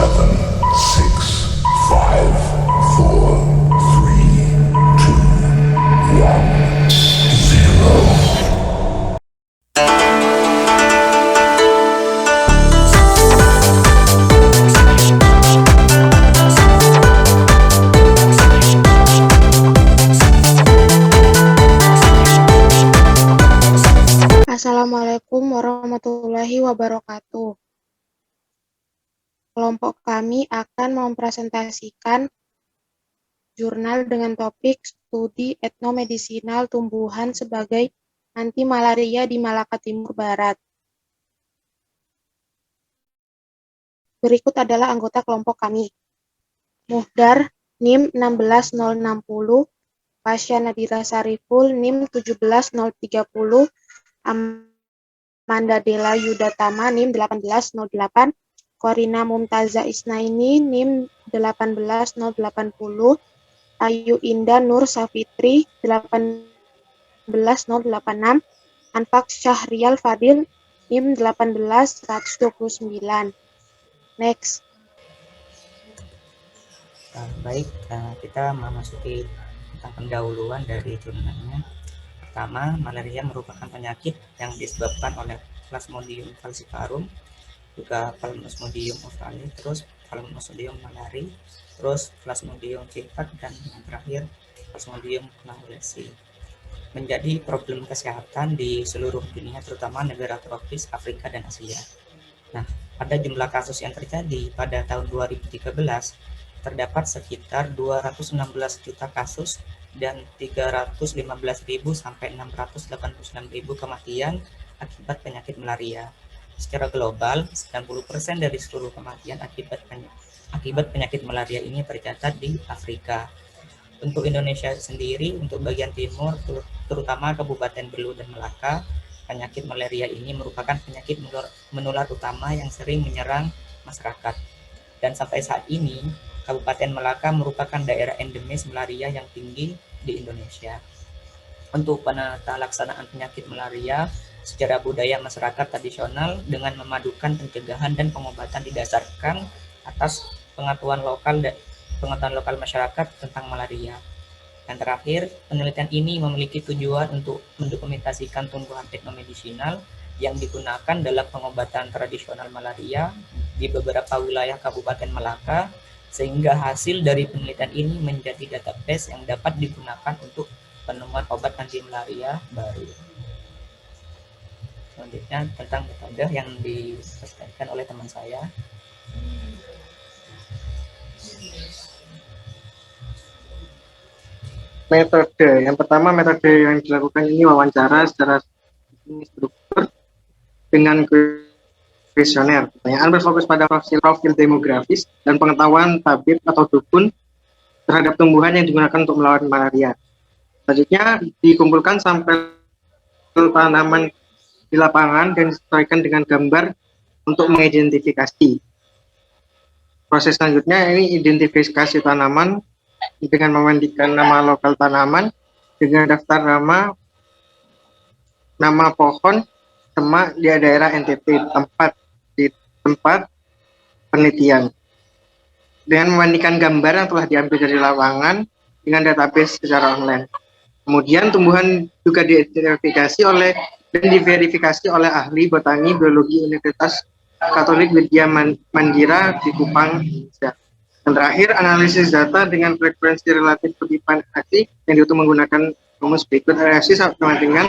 seven, six, five, four, three, two, one, zero. Assalamualaikum warahmatullahi wabarakatuh. Kelompok kami akan mempresentasikan jurnal dengan topik studi etnomedisinal tumbuhan sebagai anti malaria di Malaka Timur Barat. Berikut adalah anggota kelompok kami. Muhdar, NIM 16060, Pasya Nadira Sariful, NIM 17030, Amanda Dela Yudatama, NIM 18008, Korina Mumtaza Isnaini, NIM 18080, Ayu Indah Nur Safitri, 18086, Anfak Syahrial Fadil, NIM 18129. Next. Baik, kita memasuki tentang pendahuluan dari jurnalnya. Pertama, malaria merupakan penyakit yang disebabkan oleh Plasmodium falciparum, juga Plasmodium australis, terus Plasmodium malari, terus Plasmodium civet, dan yang terakhir Plasmodium claudiusi. Menjadi problem kesehatan di seluruh dunia, terutama negara tropis, Afrika, dan Asia. Nah, pada jumlah kasus yang terjadi pada tahun 2013, terdapat sekitar 216 juta kasus dan 315.000 sampai 689.000 kematian akibat penyakit malaria. Secara global, 90% dari seluruh kematian akibat penyakit malaria ini tercatat di Afrika. Untuk Indonesia sendiri, untuk bagian timur, terutama Kabupaten Belu dan Melaka, penyakit malaria ini merupakan penyakit menular utama yang sering menyerang masyarakat. Dan sampai saat ini, Kabupaten Melaka merupakan daerah endemis malaria yang tinggi di Indonesia. Untuk penata laksanaan penyakit malaria, secara budaya masyarakat tradisional dengan memadukan pencegahan dan pengobatan didasarkan atas pengetahuan lokal masyarakat tentang malaria. Dan terakhir, penelitian ini memiliki tujuan untuk mendokumentasikan tumbuhan etnomedisinal yang digunakan dalam pengobatan tradisional malaria di beberapa wilayah Kabupaten Melaka, sehingga hasil dari penelitian ini menjadi database yang dapat digunakan untuk penemuan obat anti malaria baru. Selanjutnya tentang metode yang dipresentasikan oleh teman saya. Metode yang pertama, metode yang dilakukan ini wawancara secara struktur dengan kuesioner. Pertanyaan berfokus pada profil demografis dan pengetahuan tabib atau dukun terhadap tumbuhan yang digunakan untuk melawan malaria. Selanjutnya dikumpulkan sampel tanaman di lapangan dan disesuaikan dengan gambar untuk mengidentifikasi. Proses selanjutnya ini identifikasi tanaman dengan memandikan nama lokal tanaman dengan daftar nama pohon semak di daerah NTT tempat penelitian, dengan memandikan gambar yang telah diambil dari lapangan dengan database secara online. Kemudian tumbuhan juga diidentifikasi dan diverifikasi oleh ahli botani biologi Universitas Katolik Widya Mandira di Kupang, Indonesia. Dan terakhir, analisis data dengan frekuensi relatif kutipan aksi yang dihitung menggunakan rumus berikut. FC sama dengan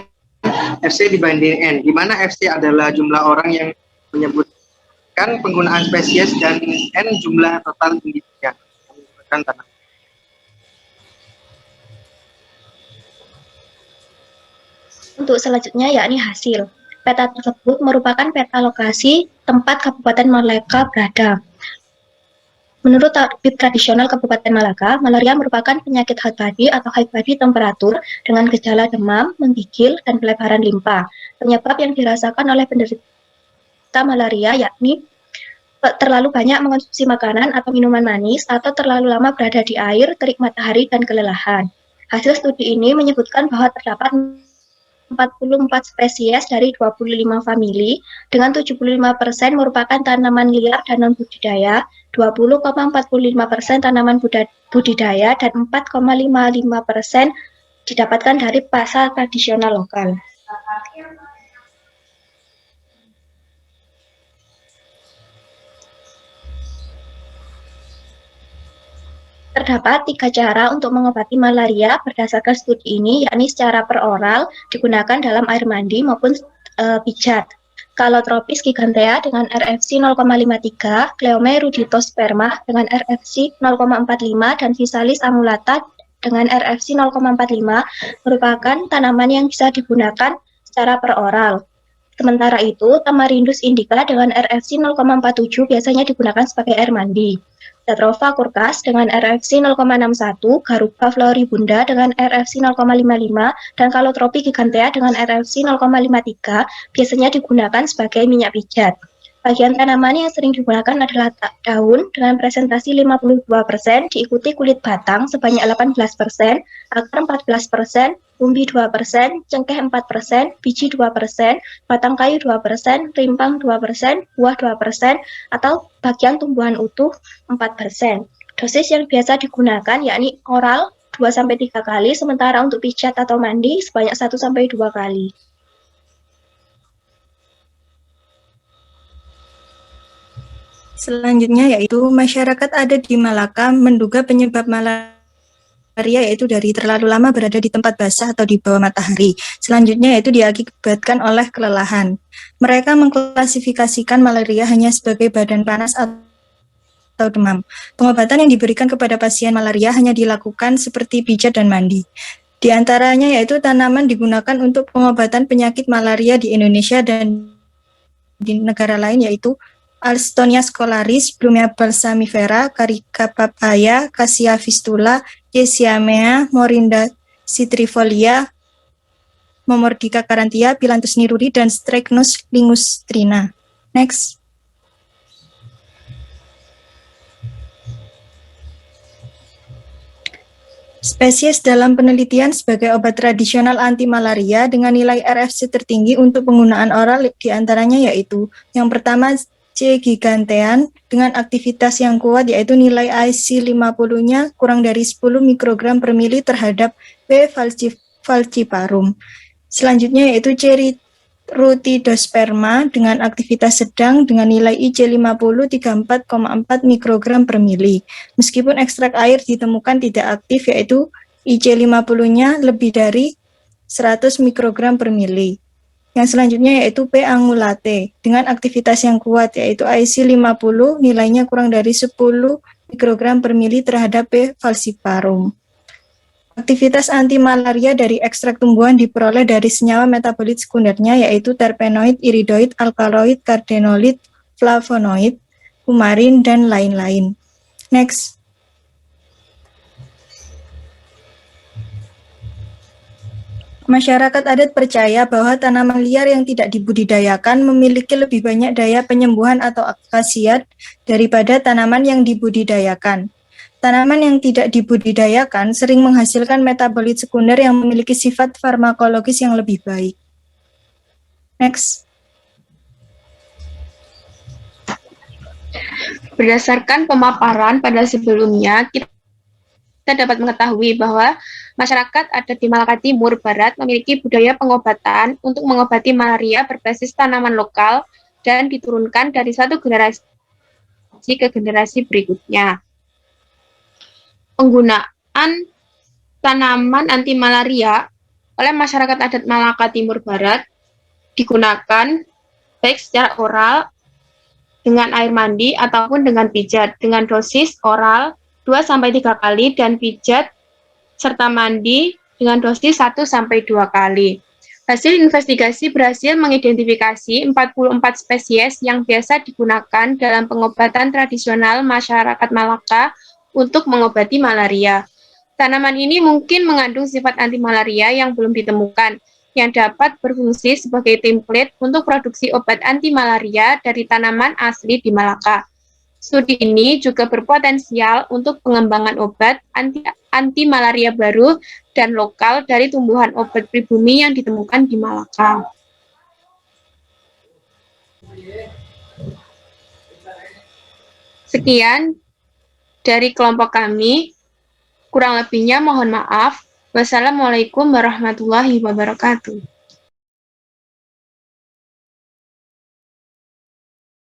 FC dibanding N, di mana FC adalah jumlah orang yang menyebutkan penggunaan spesies dan N jumlah total individu. Untuk selanjutnya yakni hasil. Peta tersebut merupakan peta lokasi tempat Kabupaten Malaka berada. Menurut tabib tradisional Kabupaten Malaka, malaria merupakan penyakit high body atau high body temperatur dengan gejala demam, menggigil, dan pelebaran limpa. Penyebab yang dirasakan oleh penderita malaria yakni terlalu banyak mengonsumsi makanan atau minuman manis atau terlalu lama berada di air, terik matahari, dan kelelahan. Hasil studi ini menyebutkan bahwa terdapat 44 spesies dari 25 famili dengan 75% merupakan tanaman liar dan non-budidaya 20,45% tanaman budidaya, dan 4,55% didapatkan dari pasar tradisional lokal. Terdapat 3 cara untuk mengobati malaria berdasarkan studi ini, yakni secara peroral, digunakan dalam air mandi maupun pijat. Calotropis gigantea dengan RFC 0,53, Cleome-ruditosperma dengan RFC 0,45, dan Physalis amulata dengan RFC 0,45 merupakan tanaman yang bisa digunakan secara peroral. Sementara itu, Tamarindus indica dengan RFC 0,47 biasanya digunakan sebagai air mandi. Jatropha curcas dengan RFC 0,61, Garuba floribunda dengan RFC 0,55, dan Calotropis gigantea dengan RFC 0,53 biasanya digunakan sebagai minyak pijat. Bagian tanaman yang sering digunakan adalah daun dengan presentasi 52%, diikuti kulit batang sebanyak 18%, akar 14%, umbi 2%, cengkeh 4%, biji 2%, batang kayu 2%, rimpang 2%, buah 2%, atau bagian tumbuhan utuh 4%. Dosis yang biasa digunakan yakni oral 2-3 kali, sementara untuk pijat atau mandi sebanyak 1-2 kali. Selanjutnya yaitu masyarakat adat di Malaka menduga penyebab malaria yaitu dari terlalu lama berada di tempat basah atau di bawah matahari. Selanjutnya yaitu diakibatkan oleh kelelahan. Mereka mengklasifikasikan malaria hanya sebagai badan panas atau demam. Pengobatan yang diberikan kepada pasien malaria hanya dilakukan seperti pijat dan mandi. Di antaranya yaitu tanaman digunakan untuk pengobatan penyakit malaria di Indonesia dan di negara lain yaitu Alstonia scolaris, Blumea balsamifera, Carica papaya, Cassia fistula, Yeasiamea, Morinda citrifolia, Momordica carantia, Phyllanthus niruri, dan Strechnus lingustrina. Next. Spesies dalam penelitian sebagai obat tradisional anti malaria dengan nilai RFC tertinggi untuk penggunaan oral diantaranya yaitu yang pertama C. gigantean dengan aktivitas yang kuat yaitu nilai IC 50-nya kurang dari 10 mikrogram per mili terhadap P. falciparum. Selanjutnya yaitu C. rutidosperma dengan aktivitas sedang dengan nilai IC 50 34,4 mikrogram per mili. Meskipun ekstrak air ditemukan tidak aktif yaitu IC 50-nya lebih dari 100 mikrogram per mili. Yang selanjutnya yaitu P. angulate dengan aktivitas yang kuat yaitu IC 50 nilainya kurang dari 10 mikrogram per mili terhadap P. falciparum. Aktivitas anti-malaria dari ekstrak tumbuhan diperoleh dari senyawa metabolit sekundernya yaitu terpenoid, iridoid, alkaloid, cardenolid, flavonoid, kumarin, dan lain-lain. Next. Masyarakat adat percaya bahwa tanaman liar yang tidak dibudidayakan memiliki lebih banyak daya penyembuhan atau khasiat daripada tanaman yang dibudidayakan. Tanaman yang tidak dibudidayakan sering menghasilkan metabolit sekunder yang memiliki sifat farmakologis yang lebih baik. Next. Berdasarkan pemaparan pada sebelumnya, kita dapat mengetahui bahwa masyarakat adat di Malaka Timur Barat memiliki budaya pengobatan untuk mengobati malaria berbasis tanaman lokal dan diturunkan dari satu generasi ke generasi berikutnya. Penggunaan tanaman anti malaria oleh masyarakat adat Malaka Timur Barat digunakan baik secara oral dengan air mandi ataupun dengan pijat dengan dosis oral 2-3 kali dan pijat serta mandi dengan dosis 1-2 kali. Hasil investigasi berhasil mengidentifikasi 44 spesies yang biasa digunakan dalam pengobatan tradisional masyarakat Malaka untuk mengobati malaria. Tanaman ini mungkin mengandung sifat anti malaria yang belum ditemukan, yang dapat berfungsi sebagai template untuk produksi obat anti malaria dari tanaman asli di Malaka. Studi ini juga berpotensial untuk pengembangan obat anti malaria baru dan lokal dari tumbuhan obat pribumi yang ditemukan di Malaka. Sekian dari kelompok kami. Kurang lebihnya mohon maaf. Wassalamualaikum warahmatullahi wabarakatuh.